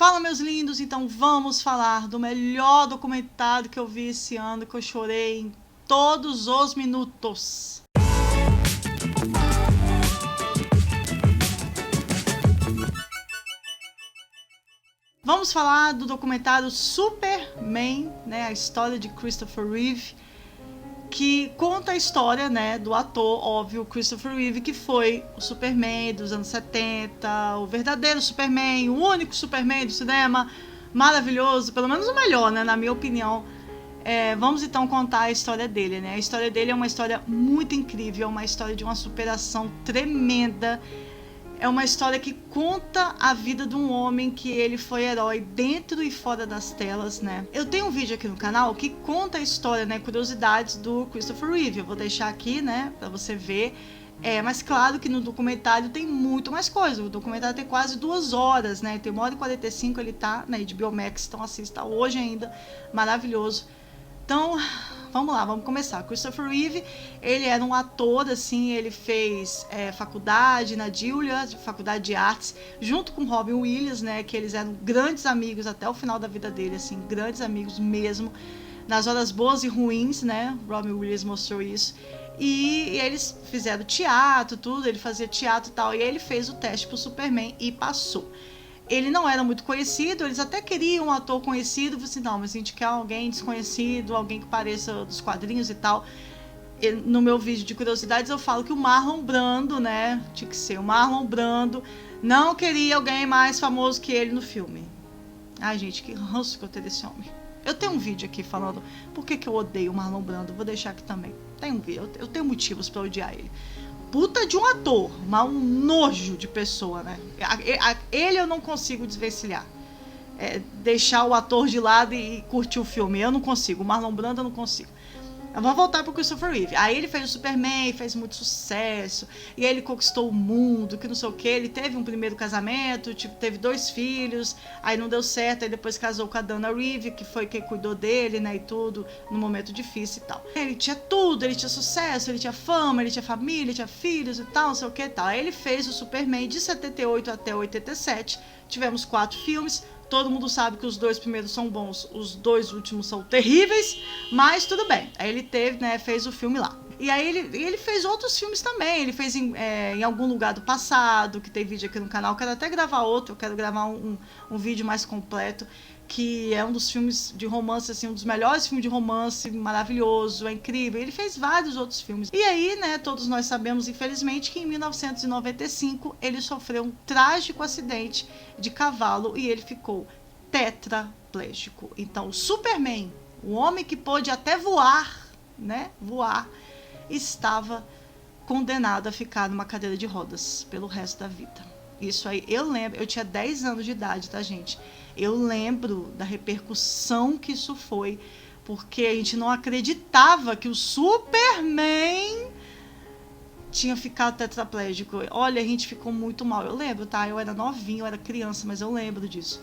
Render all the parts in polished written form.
Fala, meus lindos, então vamos falar do melhor documentário que eu vi esse ano, que eu chorei em todos os minutos. Vamos falar do documentário Superman, né, a história de Christopher Reeve, que conta a história, né, do ator, óbvio, Christopher Reeve, que foi o Superman dos anos 70, o verdadeiro Superman, o único Superman do cinema, maravilhoso, pelo menos o melhor, né, na minha opinião. Vamos então contar a história dele, né? A história dele é uma história muito incrível, é uma história de uma superação tremenda. É uma história que conta a vida de um homem que ele foi herói dentro e fora das telas, né? Eu tenho um vídeo aqui no canal que conta a história, né? Curiosidades do Christopher Reeve. Eu vou deixar aqui, né? Pra você ver. Mas claro que no documentário tem muito mais coisa. O documentário tem quase 2 horas, né? Tem 1h45, ele tá na HBO Max, então assista hoje ainda. Maravilhoso. Então, vamos lá, vamos começar. Christopher Reeve, ele era um ator, assim, ele fez faculdade na Juilliard, faculdade de artes, junto com Robin Williams, né, que eles eram grandes amigos até o final da vida dele, assim, grandes amigos mesmo, nas horas boas e ruins, né, Robin Williams mostrou isso, e eles fizeram teatro, tudo, ele fazia teatro e tal, e ele fez o teste pro Superman e passou. Ele não era muito conhecido, eles até queriam um ator conhecido, assim, não, mas a gente quer alguém desconhecido, alguém que pareça dos quadrinhos e tal. No meu vídeo de curiosidades eu falo que o Marlon Brando, né, tinha que ser o Marlon Brando, não queria alguém mais famoso que ele no filme. Ai, gente, que ranço que eu tenho desse homem. Eu tenho um vídeo aqui falando por que eu odeio o Marlon Brando, vou deixar aqui também. Tem um vídeo, eu tenho motivos pra odiar ele. Puta de um ator, mas um nojo de pessoa, né? Ele eu não consigo desvencilhar. Deixar o ator de lado e curtir o filme. Eu não consigo. O Marlon Brando eu não consigo. Vamos voltar pro Christopher Reeve. Aí ele fez o Superman, fez muito sucesso. E aí ele conquistou o mundo, que não sei o que. Ele teve um primeiro casamento, teve 2 filhos. Aí não deu certo. Aí depois casou com a Dana Reeve, que foi quem cuidou dele, né? E tudo, no momento difícil e tal. Ele tinha tudo, ele tinha sucesso, ele tinha fama, ele tinha família, ele tinha filhos e tal, não sei o que e tal. Aí ele fez o Superman de 78 até 87. Tivemos 4 filmes. Todo mundo sabe que os 2 primeiros são bons, os 2 últimos são terríveis, mas tudo bem. Aí ele teve, né, fez o filme lá. E aí ele fez outros filmes também. Ele fez em Algum Lugar do Passado, que tem vídeo aqui no canal. Eu quero até gravar outro, eu quero gravar um vídeo mais completo, que é um dos filmes de romance, assim, um dos melhores filmes de romance, maravilhoso, é incrível. Ele fez vários outros filmes. E aí, né, todos nós sabemos, infelizmente, que em 1995 ele sofreu um trágico acidente de cavalo e ele ficou tetraplégico. Então, o Superman, o homem que pôde até voar, né, voar, estava condenado a ficar numa cadeira de rodas pelo resto da vida. Isso aí, eu lembro, eu tinha 10 anos de idade, tá, gente? Eu lembro da repercussão que isso foi, porque a gente não acreditava que o Superman tinha ficado tetraplégico. Olha, a gente ficou muito mal. Eu lembro, tá? Eu era novinha, eu era criança, mas eu lembro disso.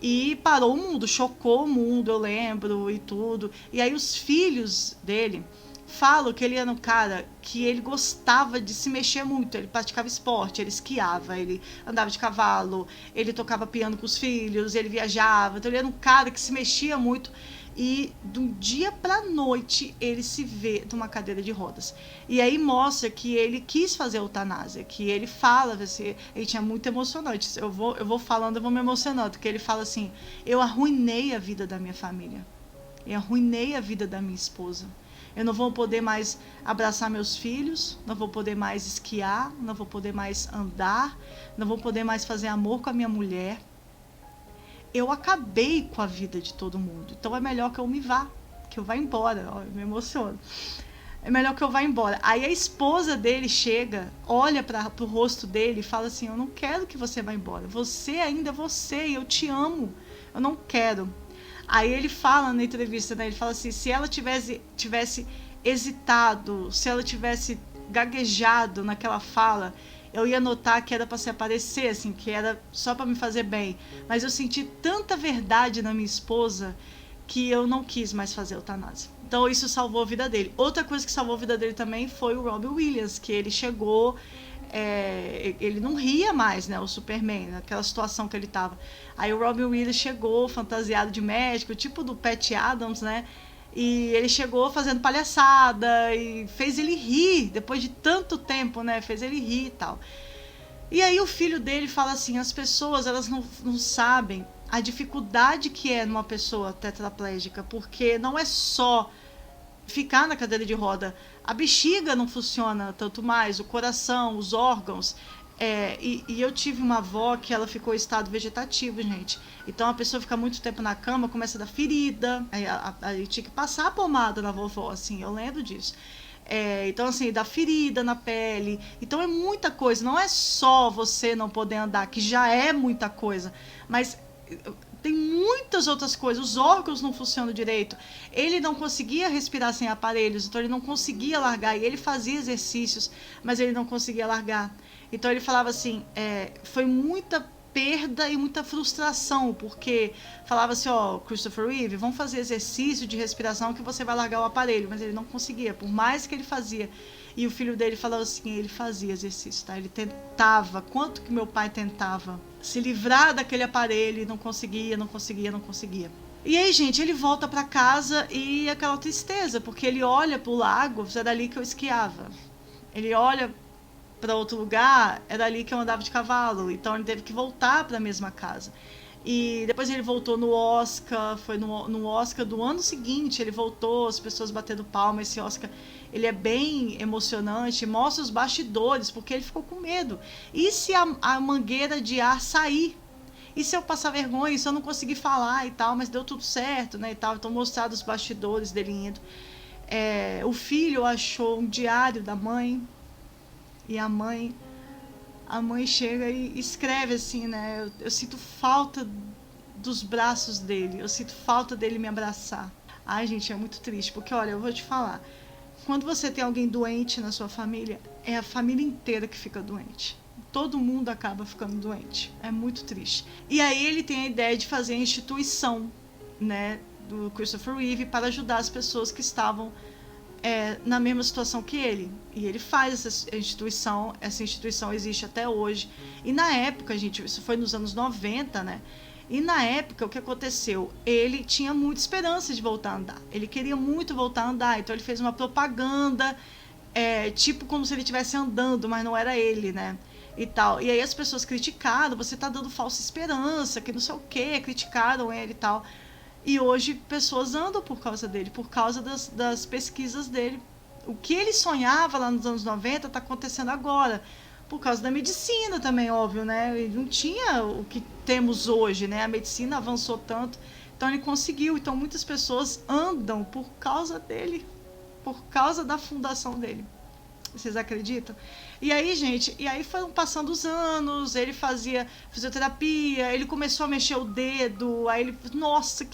E parou o mundo, chocou o mundo, eu lembro, e tudo. E aí os filhos dele falam que ele era um cara que ele gostava de se mexer muito. Ele praticava esporte, ele esquiava, ele andava de cavalo, ele tocava piano com os filhos, ele viajava. Então ele era um cara que se mexia muito. E de um dia para noite ele se vê numa cadeira de rodas. E aí mostra que ele quis fazer eutanásia, que ele fala, assim, ele tinha muito emocionante. Eu vou falando, eu vou me emocionando, porque ele fala assim: eu arruinei a vida da minha família, eu arruinei a vida da minha esposa. Eu não vou poder mais abraçar meus filhos, não vou poder mais esquiar, não vou poder mais andar, não vou poder mais fazer amor com a minha mulher. Eu acabei com a vida de todo mundo. Então é melhor que eu me vá, que eu vá embora. Ó, eu me emociono. É melhor que eu vá embora. Aí a esposa dele chega, olha pro rosto dele e fala assim: eu não quero que você vá embora. Você ainda é você e eu te amo. Eu não quero. Aí ele fala na entrevista, né? Ele fala assim: se ela tivesse hesitado, se ela tivesse gaguejado naquela fala, eu ia notar que era para se aparecer, assim, que era só para me fazer bem. Mas eu senti tanta verdade na minha esposa que eu não quis mais fazer eutanásia. Então isso salvou a vida dele. Outra coisa que salvou a vida dele também foi o Robin Williams, que ele chegou ele não ria mais, né, o Superman, naquela situação que ele tava. Aí o Robin Williams chegou fantasiado de médico, tipo do Pat Adams, né, e ele chegou fazendo palhaçada e fez ele rir, depois de tanto tempo, né, fez ele rir e tal. E aí o filho dele fala assim, as pessoas, elas não sabem a dificuldade que é numa pessoa tetraplégica, porque não é só ficar na cadeira de roda, a bexiga não funciona tanto mais, o coração, os órgãos. E eu tive uma avó que ela ficou em estado vegetativo, gente. Então a pessoa fica muito tempo na cama, começa a dar ferida. Aí tinha que passar a pomada na vovó, assim, eu lembro disso. Então, assim, dá ferida na pele. Então é muita coisa. Não é só você não poder andar, que já é muita coisa. Mas tem muitas outras coisas. Os órgãos não funcionam direito. Ele não conseguia respirar sem aparelhos, então ele não conseguia largar. E ele fazia exercícios, mas ele não conseguia largar. Então ele falava assim, foi muita perda e muita frustração, porque falava assim, Christopher Reeve, vamos fazer exercício de respiração que você vai largar o aparelho, mas ele não conseguia, por mais que ele fazia. E o filho dele falou assim, ele fazia exercício, tá? Ele tentava, quanto que meu pai tentava se livrar daquele aparelho e não conseguia. E aí, gente, ele volta para casa e aquela tristeza, porque ele olha pro lago, era ali que eu esquiava. Ele olha para outro lugar, era ali que eu andava de cavalo. Então ele teve que voltar para a mesma casa. E depois ele voltou no Oscar, foi no Oscar do ano seguinte, ele voltou, as pessoas batendo palma. Esse Oscar, ele é bem emocionante, mostra os bastidores, porque ele ficou com medo. E se a mangueira de ar sair? E se eu passar vergonha, e se eu não conseguir falar e tal, mas deu tudo certo, né, e tal. Então mostraram os bastidores dele indo. O filho achou um diário da mãe, e a mãe chega e escreve assim, né? Eu sinto falta dos braços dele, eu sinto falta dele me abraçar. Ai, gente, é muito triste, porque olha, eu vou te falar, quando você tem alguém doente na sua família, é a família inteira que fica doente. Todo mundo acaba ficando doente. É muito triste. E aí ele tem a ideia de fazer a instituição, né, do Christopher Reeve para ajudar as pessoas que estavam na mesma situação que ele. E ele faz essa instituição existe até hoje. E na época, gente, isso foi nos anos 90, né? E na época, o que aconteceu? Ele tinha muita esperança de voltar a andar. Ele queria muito voltar a andar, então ele fez uma propaganda, tipo como se ele estivesse andando, mas não era ele, né? E tal. E aí as pessoas criticaram, você tá dando falsa esperança, que não sei o quê, criticaram ele e tal. E hoje pessoas andam por causa dele, por causa das pesquisas dele. O que ele sonhava lá nos anos 90 está acontecendo agora, por causa da medicina também, óbvio, né? Ele não tinha o que temos hoje, né? A medicina avançou tanto, então ele conseguiu. Então muitas pessoas andam por causa dele, por causa da fundação dele. Vocês acreditam? E aí, gente, foram passando os anos, ele fazia fisioterapia, ele começou a mexer o dedo, aí ele, nossa,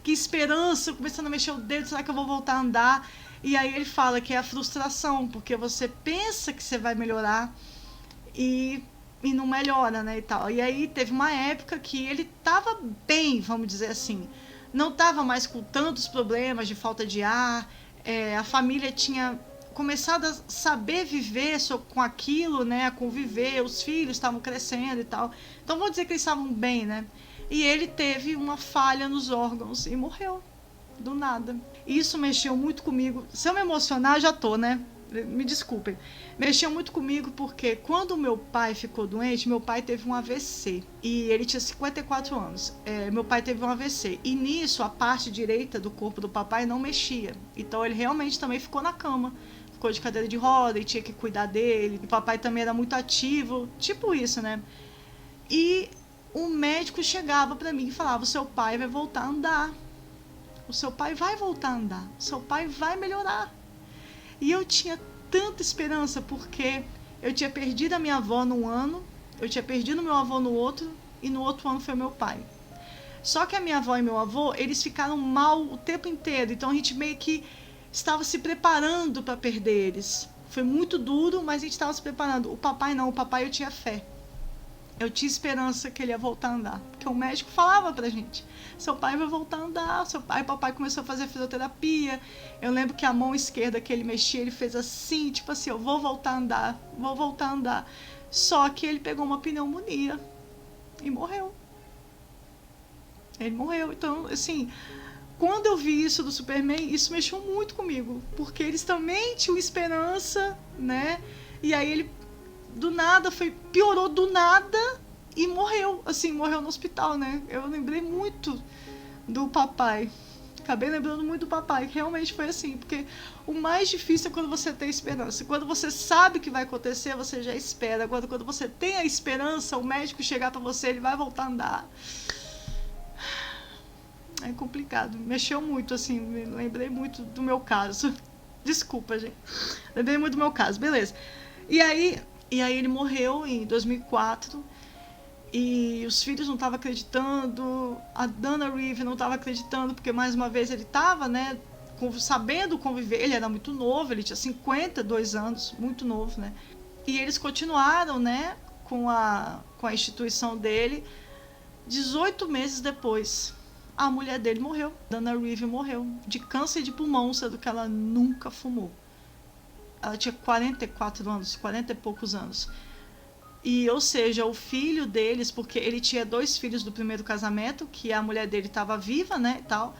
que esperança, começando a mexer o dedo, será que eu vou voltar a andar? E aí ele fala que é a frustração, porque você pensa que você vai melhorar e não melhora, né, e tal. E aí teve uma época que ele tava bem, vamos dizer assim, não tava mais com tantos problemas de falta de ar, a família tinha começado a saber viver com aquilo, né, a conviver, os filhos estavam crescendo e tal. Então vou dizer que eles estavam bem, né? E ele teve uma falha nos órgãos e morreu do nada. Isso mexeu muito comigo. Se eu me emocionar, já tô, né? Me desculpem. Mexeu muito comigo porque quando meu pai ficou doente, meu pai teve um AVC. E ele tinha 54 anos. Meu pai teve um AVC. E nisso, a parte direita do corpo do papai não mexia. Então ele realmente também ficou na cama. Ficou de cadeira de roda e tinha que cuidar dele. O papai também era muito ativo. Tipo isso, né? E o médico chegava para mim e falava, o seu pai vai voltar a andar. O seu pai vai voltar a andar. O seu pai vai melhorar. E eu tinha tanta esperança, porque eu tinha perdido a minha avó num ano, eu tinha perdido meu avô no outro, e no outro ano foi meu pai. Só que a minha avó e meu avô, eles ficaram mal o tempo inteiro. Então a gente meio que estava se preparando para perder eles. Foi muito duro, mas a gente estava se preparando. O papai não, o papai eu tinha fé. Eu tinha esperança que ele ia voltar a andar. Porque o médico falava pra gente: seu pai vai voltar a andar, seu pai. Papai começou a fazer fisioterapia. Eu lembro que a mão esquerda que ele mexia, ele fez assim, tipo assim, eu vou voltar a andar, vou voltar a andar. Só que ele pegou uma pneumonia e morreu. Ele morreu. Então, assim, quando eu vi isso do Superman, isso mexeu muito comigo, porque eles também tinham esperança, né? E aí ele, do nada, piorou do nada e morreu, assim, morreu no hospital, né? Eu lembrei muito do papai. Acabei lembrando muito do papai, que realmente foi assim, porque o mais difícil é quando você tem esperança. Quando você sabe que vai acontecer, você já espera. Agora, quando você tem a esperança, o médico chegar pra você, ele vai voltar a andar. É complicado. Mexeu muito, assim, lembrei muito do meu caso. Desculpa, gente. Lembrei muito do meu caso, beleza. E aí ele morreu em 2004. E os filhos não estavam acreditando, a Dana Reeve não estava acreditando, porque mais uma vez ele estava, né, sabendo conviver. Ele era muito novo, ele tinha 52 anos, muito novo, né? E eles continuaram, né, com a instituição dele. 18 meses depois, a mulher dele morreu. Dana Reeve morreu de câncer de pulmão, sendo que ela nunca fumou. Ela tinha 44 anos, 40 e poucos anos. E, ou seja, o filho deles, porque ele tinha 2 filhos do primeiro casamento, que a mulher dele estava viva, né, e tal.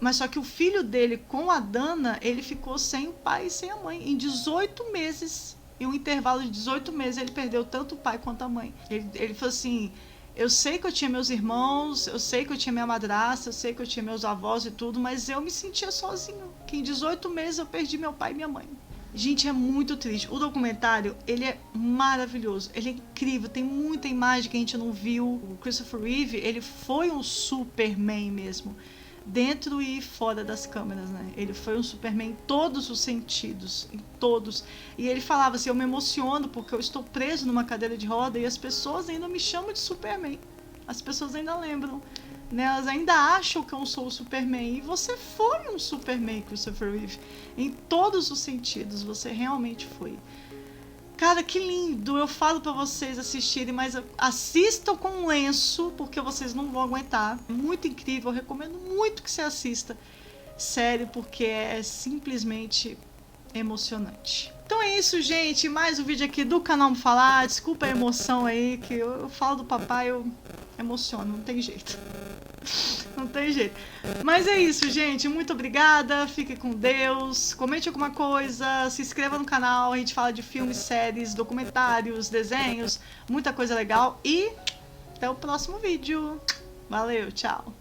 Mas só que o filho dele com a Dana, ele ficou sem o pai e sem a mãe. Em 18 meses, em um intervalo de 18 meses, ele perdeu tanto o pai quanto a mãe. Ele falou assim: eu sei que eu tinha meus irmãos, eu sei que eu tinha minha madrasta, eu sei que eu tinha meus avós e tudo, mas eu me sentia sozinho. Que em 18 meses eu perdi meu pai e minha mãe. Gente, é muito triste. O documentário, ele é maravilhoso, ele é incrível, tem muita imagem que a gente não viu. O Christopher Reeve, ele foi um Superman mesmo, dentro e fora das câmeras, né? Ele foi um Superman em todos os sentidos, em todos. E ele falava assim: eu me emociono porque eu estou preso numa cadeira de roda e as pessoas ainda me chamam de Superman. As pessoas ainda lembram, né? Elas ainda acham que eu sou o Superman. E você foi um Superman, Christopher Reeve, em todos os sentidos. Você realmente foi. Cara, que lindo. Eu falo pra vocês assistirem, mas assistam com um lenço, porque vocês não vão aguentar. Muito incrível. Eu recomendo muito que você assista. Sério, porque é simplesmente emocionante. Então é isso, gente. Mais um vídeo aqui do canal Me Falar. Desculpa a emoção aí, que eu falo do papai, eu emociono, não tem jeito. Não tem jeito. Mas é isso, gente. Muito obrigada. Fique com Deus. Comente alguma coisa. Se inscreva no canal. A gente fala de filmes, séries, documentários, desenhos. Muita coisa legal. E até o próximo vídeo. Valeu, tchau.